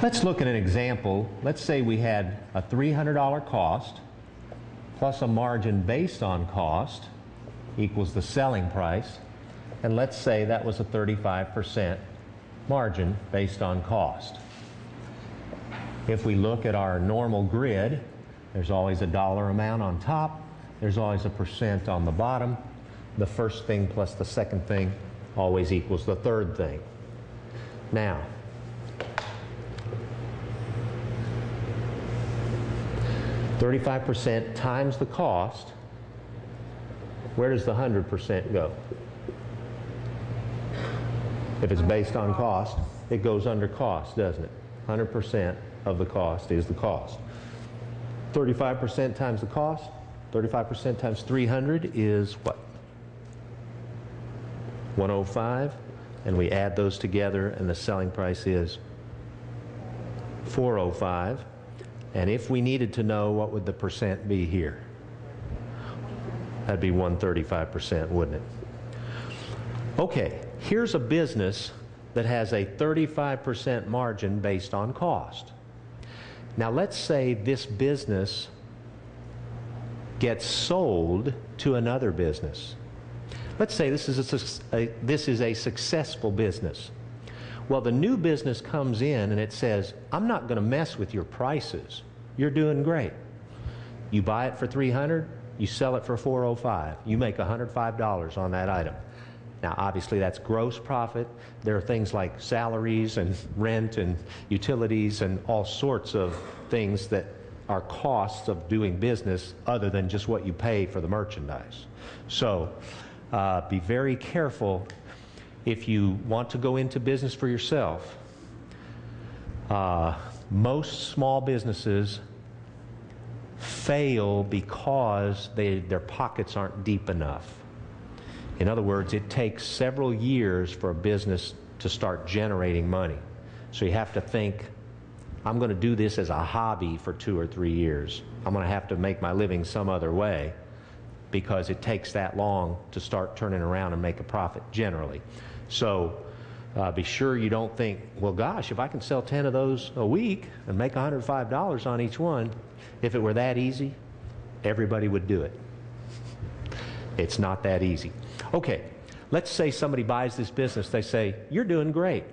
Let's look at an example. Let's say we had a $300 cost plus a margin based on cost equals the selling price, and let's say that was a 35% margin based on cost. If we look at our normal grid, there's always a dollar amount on top, there's always a percent on the bottom. The first thing plus the second thing always equals the third thing. Now, $35% times the cost, where does the 100% go? If it's based on cost, it goes under cost, doesn't it? 100% of the cost is the cost. 35% times the cost, 35% times 300 is what? 105, and we add those together and the selling price is 405. And if we needed to know, what would the percent be here? That'd be 135%, wouldn't it? Okay, here's a business that has a 35% margin based on cost. Now let's say this business gets sold to another business. Let's say this is a successful business. Well, the new business comes in and it says, I'm not going to mess with your prices. You're doing great. You buy it for $300, you sell it for $405. You make $105 on that item. Now, obviously, that's gross profit. There are things like salaries and rent and utilities and all sorts of things that are costs of doing business other than just what you pay for the merchandise. So, be very careful if you want to go into business for yourself. Most small businesses fail because their pockets aren't deep enough. In other words, it takes several years for a business to start generating money. So you have to think, I'm going to do this as a hobby for 2 or 3 years. I'm going to have to make my living some other way because it takes that long to start turning around and make a profit generally. So be sure you don't think, well, gosh, if I can sell 10 of those a week and make $105 on each one, if it were that easy, everybody would do it. It's not that easy. Okay, let's say somebody buys this business. They say, you're doing great.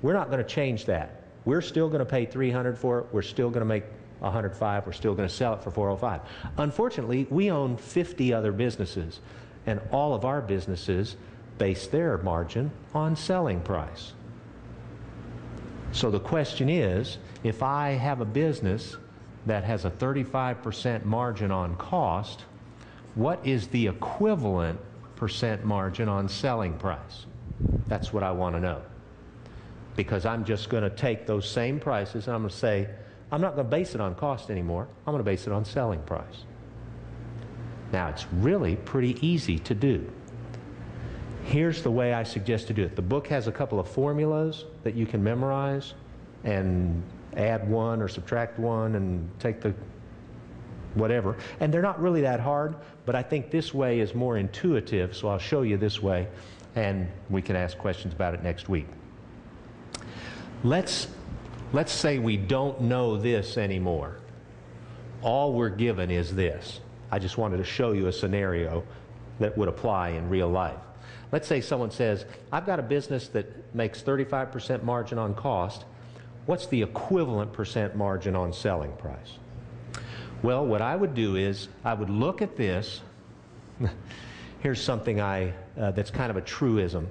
We're not going to change that. We're still going to pay $300 for it. We're still going to make $105. We're still going to sell it for $405. Unfortunately, we own 50 other businesses, and all of our businesses base their margin on selling price. So the question is, if I have a business that has a 35% margin on cost, what is the equivalent percent margin on selling price? That's what I want to know. Because I'm just going to take those same prices and I'm going to say, I'm not going to base it on cost anymore. I'm going to base it on selling price. Now, it's really pretty easy to do. Here's the way I suggest to do it. The book has a couple of formulas that you can memorize and add one or subtract one and take the whatever. And they're not really that hard, but I think this way is more intuitive, so I'll show you this way, and we can ask questions about it next week. Let's say we don't know this anymore. All we're given is this. I just wanted to show you a scenario that would apply in real life. Let's say someone says, I've got a business that makes 35% margin on cost. What's the equivalent percent margin on selling price? Well, what I would do is I would look at this. Here's something that's kind of a truism.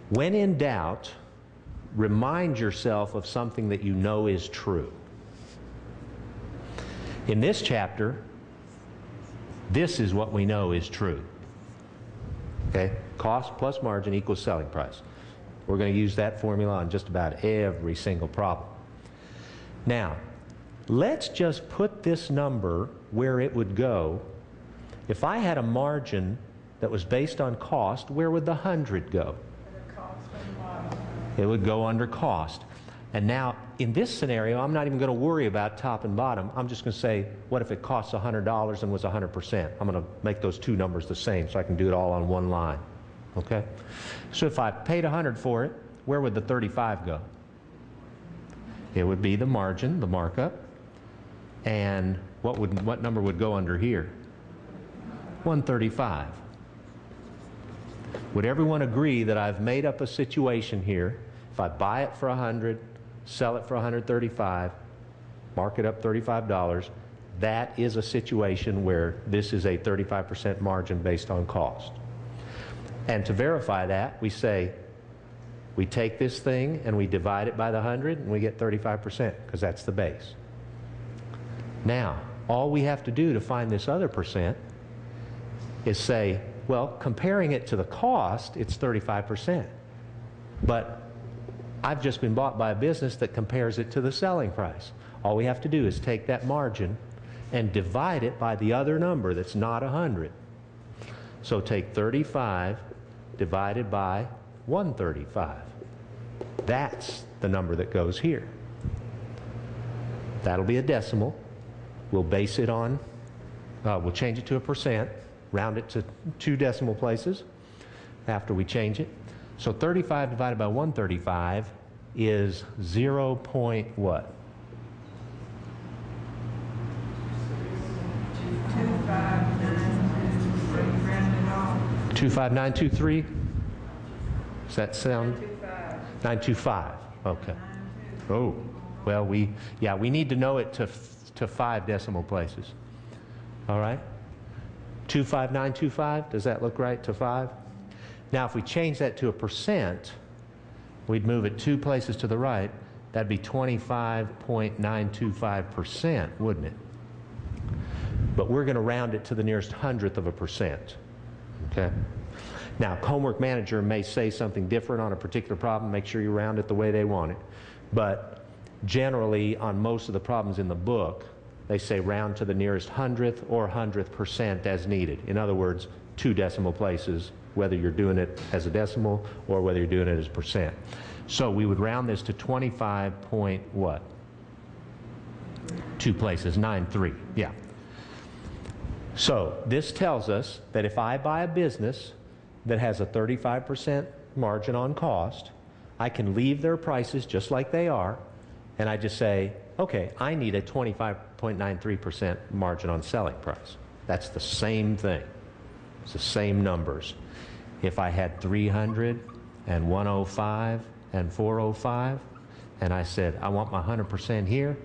When in doubt, remind yourself of something that you know is true. In this chapter, this is what we know is true. Okay? Cost plus margin equals selling price. We're going to use that formula on just about every single problem. Now, let's just put this number where it would go. If I had a margin that was based on cost, where would the 100 go? It would go under cost. And now, in this scenario, I'm not even going to worry about top and bottom. I'm just going to say, what if it costs $100 and was 100%? I'm going to make those two numbers the same so I can do it all on one line. Okay? So if I paid 100 for it, where would the 35 go? It would be the margin, the markup. And what number would go under here? 135. Would everyone agree that I've made up a situation here? If I buy it for 100, sell it for 135, mark it up $35, that is a situation where this is a 35% margin based on cost. And to verify that, we say, we take this thing and we divide it by the 100 and we get 35% because that's the base. Now, all we have to do to find this other percent is say, well, comparing it to the cost, it's 35%. But I've just been bought by a business that compares it to the selling price. All we have to do is take that margin and divide it by the other number that's not 100. So take 35 divided by 135. That's the number that goes here. That'll be a decimal. We'll base it on, we'll change it to a percent, round it to 2 decimal places after we change it. So 35 divided by 135 is 0. What? 25923. Does that sound? 925. Okay. Oh, well, we need to know it to 5 decimal places. All right? 25925. Does that look right to 5? Now, if we change that to a percent, we'd move it 2 places to the right. That'd be 25.925%, wouldn't it? But we're going to round it to the nearest hundredth of a percent. Okay? Now, Homework Manager may say something different on a particular problem. Make sure you round it the way they want it. But generally, on most of the problems in the book, they say round to the nearest hundredth or 100th percent as needed. In other words, 2 decimal places, whether you're doing it as a decimal or whether you're doing it as percent. So we would round this to 25 point what? 2 places, 93. Yeah. So this tells us that if I buy a business that has a 35% margin on cost, I can leave their prices just like they are, and I just say, okay, I need a 25.93% margin on selling price. That's the same thing. It's the same numbers. If I had 300 and 105 and 405, and I said, I want my 100% here,